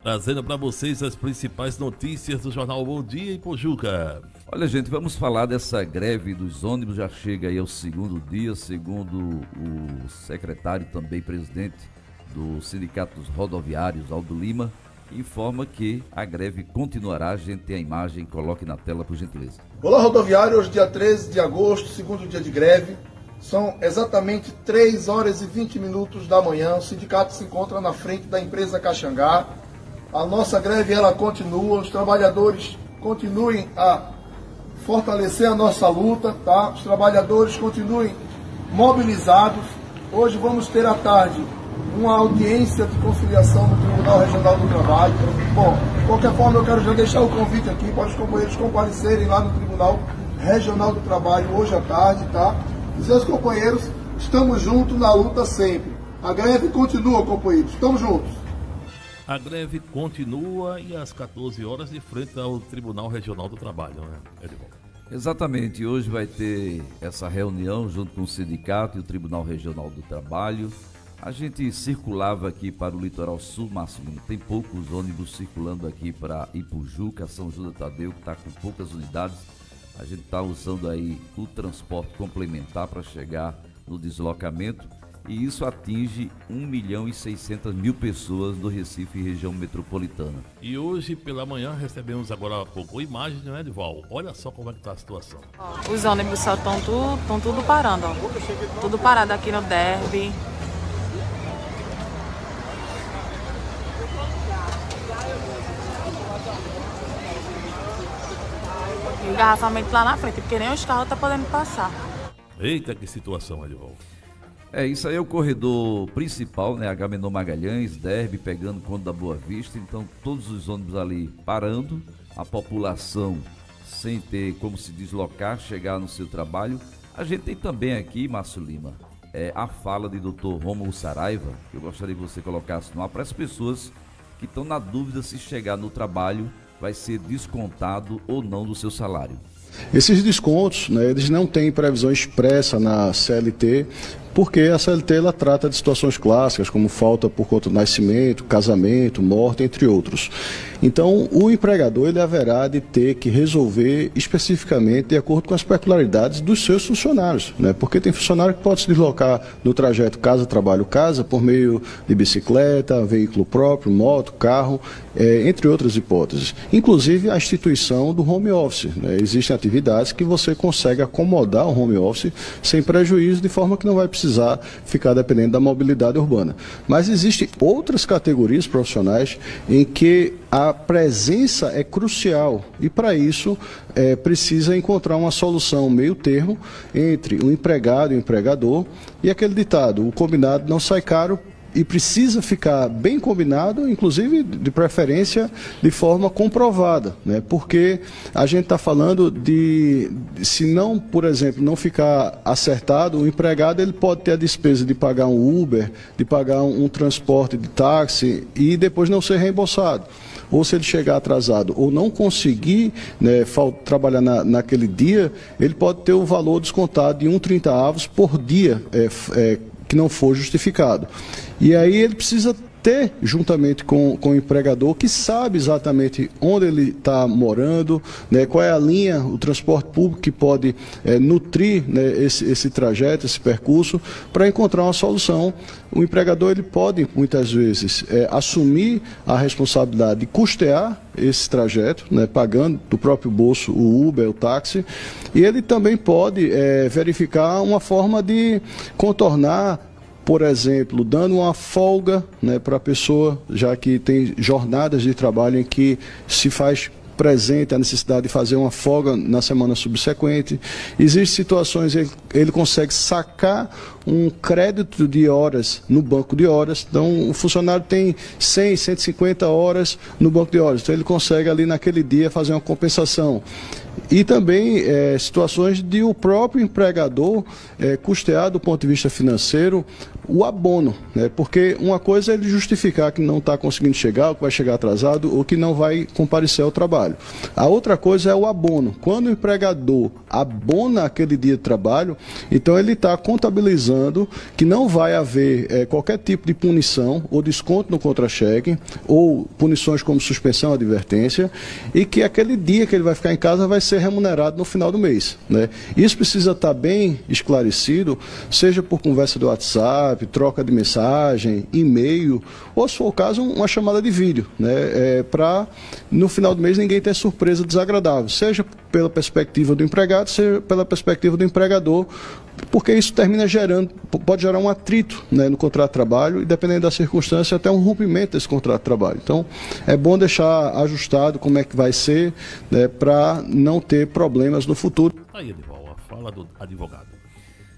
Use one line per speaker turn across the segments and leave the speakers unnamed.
trazendo para vocês as principais notícias do Jornal Bom Dia em Pojuca.
Olha, gente, vamos falar dessa greve dos ônibus, já chega aí ao segundo dia, segundo o secretário, também presidente do Sindicato dos Rodoviários, Aldo Lima, informa que a greve continuará. A gente tem a imagem, coloque na tela, por gentileza.
Olá, rodoviário, hoje dia 13 de agosto, segundo dia de greve, são exatamente 3 horas e 20 minutos da manhã, o sindicato se encontra na frente da empresa Caxangá. A nossa greve, ela continua, os trabalhadores continuem a fortalecer a nossa luta, tá? Os trabalhadores continuem mobilizados. Hoje vamos ter à tarde uma audiência de conciliação no Tribunal Regional do Trabalho. Bom, de qualquer forma eu quero já deixar o convite aqui para os companheiros comparecerem lá no Tribunal Regional do Trabalho hoje à tarde, tá? E seus companheiros, estamos juntos na luta sempre. A greve continua, companheiros, estamos juntos.
A greve continua e às 14 horas de frente ao Tribunal Regional do Trabalho, né, Edivaldo?
Exatamente, hoje vai ter essa reunião junto com o sindicato e o Tribunal Regional do Trabalho. A gente circulava aqui para o litoral sul, Máximo, tem poucos ônibus circulando aqui para Ipujuca, São João do Tadeu, que está com poucas unidades. A gente está usando aí o transporte complementar para chegar no deslocamento, e isso atinge 1.600.000 pessoas do Recife e região metropolitana.
E hoje pela manhã recebemos agora há pouco imagens, né, Edivaldo? Olha só como é que está a situação.
Os ônibus só estão tudo parando, ó. Tudo parado aqui no Derby. E engarrafamento lá na frente, porque nem os carros estão podendo passar.
Eita, que situação, Edivaldo.
Isso aí é o corredor principal, né? Agamenon Magalhães, Derby, pegando Conde da Boa Vista. Então todos os ônibus ali parando, a população sem ter como se deslocar, chegar no seu trabalho. A gente tem também aqui, Márcio Lima, a fala de Dr. Rômulo Saraiva, que eu gostaria que você colocasse no ar para as pessoas que estão na dúvida se chegar no trabalho vai ser descontado ou não do seu salário.
Esses descontos, né, eles não têm previsão expressa na CLT, porque a CLT ela trata de situações clássicas, como falta por conta do nascimento, casamento, morte, entre outros. Então, o empregador ele haverá de ter que resolver especificamente de acordo com as peculiaridades dos seus funcionários, né? Porque tem funcionário que pode se deslocar no trajeto casa-trabalho-casa por meio de bicicleta, veículo próprio, moto, carro, entre outras hipóteses. Inclusive a instituição do home office, né? Existem atividades que você consegue acomodar o home office sem prejuízo, de forma que não vai precisar ficar dependendo da mobilidade urbana. Mas existem outras categorias profissionais em que a presença é crucial e para isso precisa encontrar uma solução meio termo entre o empregado e o empregador, e aquele ditado, o combinado não sai caro, e precisa ficar bem combinado, inclusive de preferência de forma comprovada, né? Porque a gente está falando de, se não, por exemplo, não ficar acertado, o empregado ele pode ter a despesa de pagar um Uber, de pagar um transporte de táxi e depois não ser reembolsado. Ou se ele chegar atrasado ou não conseguir, né, trabalhar naquele dia, ele pode ter o valor descontado de 1,30 avos por dia, que não for justificado. E aí ele precisa ter, juntamente com o empregador, que sabe exatamente onde ele está morando, né, qual é a linha, o transporte público que pode nutrir, né, esse trajeto, esse percurso, para encontrar uma solução. O empregador ele pode, muitas vezes, assumir a responsabilidade de custear esse trajeto, né, pagando do próprio bolso o Uber, o táxi, e ele também pode verificar uma forma de contornar, por exemplo, dando uma folga, né, para a pessoa, já que tem jornadas de trabalho em que se faz presente a necessidade de fazer uma folga na semana subsequente. Existem situações em que ele consegue sacar um crédito de horas no banco de horas. Então, o funcionário tem 100, 150 horas no banco de horas. Então, ele consegue ali naquele dia fazer uma compensação. E também situações de o próprio empregador custear do ponto de vista financeiro o abono, né? Porque uma coisa é ele justificar que não está conseguindo chegar, ou que vai chegar atrasado, ou que não vai comparecer ao trabalho. A outra coisa é o abono. Quando o empregador abona aquele dia de trabalho, então ele está contabilizando que não vai haver qualquer tipo de punição ou desconto no contra-cheque, ou punições como suspensão, advertência, e que aquele dia que ele vai ficar em casa vai ser remunerado no final do mês, né? Isso precisa estar bem esclarecido, seja por conversa do WhatsApp, troca de mensagem, e-mail, ou se for o caso, uma chamada de vídeo, né? Para no final do mês ninguém ter surpresa desagradável, seja pela perspectiva do empregado, seja pela perspectiva do empregador, porque isso pode gerar um atrito, né, no contrato de trabalho e, dependendo da circunstância, até um rompimento desse contrato de trabalho. Então, é bom deixar ajustado como é que vai ser, né, para não ter problemas no futuro.
Aí, Edival, a fala do advogado.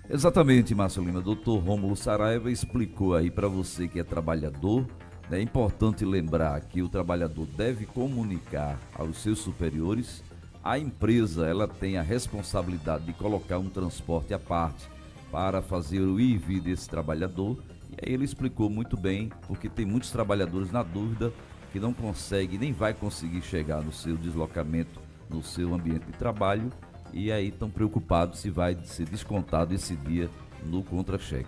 Exatamente, Márcio Lima. Doutor Rômulo Saraiva explicou aí para você que é trabalhador. É importante lembrar que o trabalhador deve comunicar aos seus superiores. A empresa, ela tem a responsabilidade de colocar um transporte à parte para fazer o ir e vir desse trabalhador. E aí ele explicou muito bem, porque tem muitos trabalhadores na dúvida que não consegue, nem vai conseguir chegar no seu deslocamento, no seu ambiente de trabalho, e aí estão preocupados se vai ser descontado esse dia no contra-cheque.